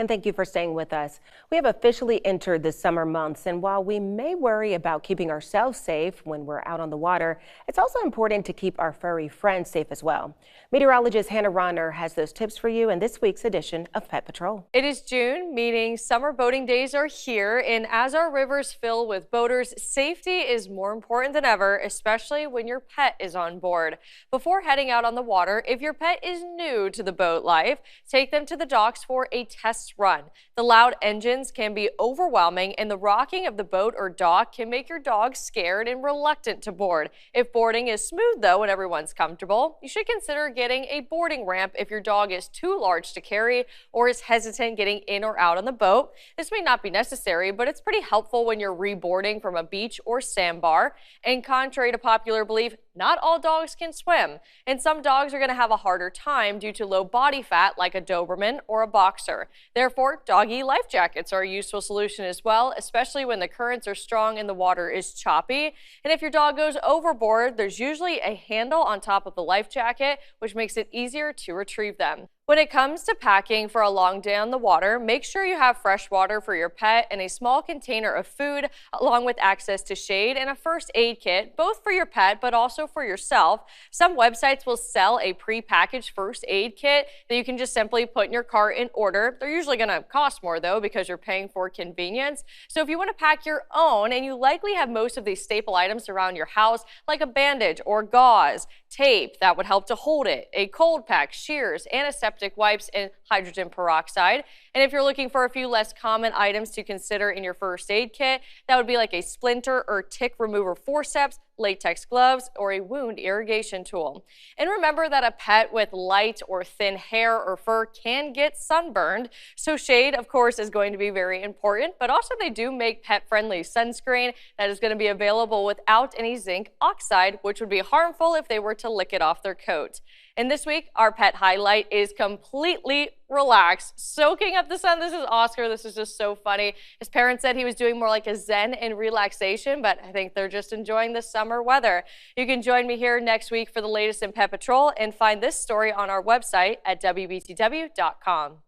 And thank you for staying with us. We have officially entered the summer months, and while we may worry about keeping ourselves safe when we're out on the water, it's also important to keep our furry friends safe as well. Meteorologist Hannah Ronner has those tips for you in this week's edition of Pet Patrol. It is June, meaning summer boating days are here, and as our rivers fill with boaters, safety is more important than ever, especially when your pet is on board. Before heading out on the water, if your pet is new to the boat life, take them to the docks for a test run. The loud engines can be overwhelming, and the rocking of the boat or dock can make your dog scared and reluctant to board. If boarding is smooth though and everyone's comfortable, you should consider getting a boarding ramp if your dog is too large to carry or is hesitant getting in or out on the boat. This may not be necessary, but it's pretty helpful when you're reboarding from a beach or sandbar. And contrary to popular belief, not all dogs can swim, and some dogs are going to have a harder time due to low body fat like a Doberman or a boxer. Therefore, doggy life jackets are a useful solution as well, especially when the currents are strong and the water is choppy. And if your dog goes overboard, there's usually a handle on top of the life jacket, which makes it easier to retrieve them. When it comes to packing for a long day on the water, make sure you have fresh water for your pet and a small container of food, along with access to shade and a first aid kit, both for your pet but also for yourself. Some websites will sell a pre-packaged first aid kit that you can just simply put in your cart in order. They're usually going to cost more though because you're paying for convenience. So if you want to pack your own, and you likely have most of these staple items around your house, like a bandage or gauze, tape that would help to hold it, a cold pack, shears, antiseptic wipes, and hydrogen peroxide. And if you're looking for a few less common items to consider in your first aid kit, that would be like a splinter or tick remover forceps, latex gloves, or a wound irrigation tool. And remember that a pet with light or thin hair or fur can get sunburned, so shade, of course, is going to be very important, but also they do make pet-friendly sunscreen that is going to be available without any zinc oxide, which would be harmful if they were to lick it off their coat. And this week, our pet highlight is completely relaxed, soaking up the sun. This is Oscar. This is just so funny. His parents said he was doing more like a zen and relaxation, but I think they're just enjoying the summer weather. You can join me here next week for the latest in Pet Patrol and find this story on our website at WBTW.com.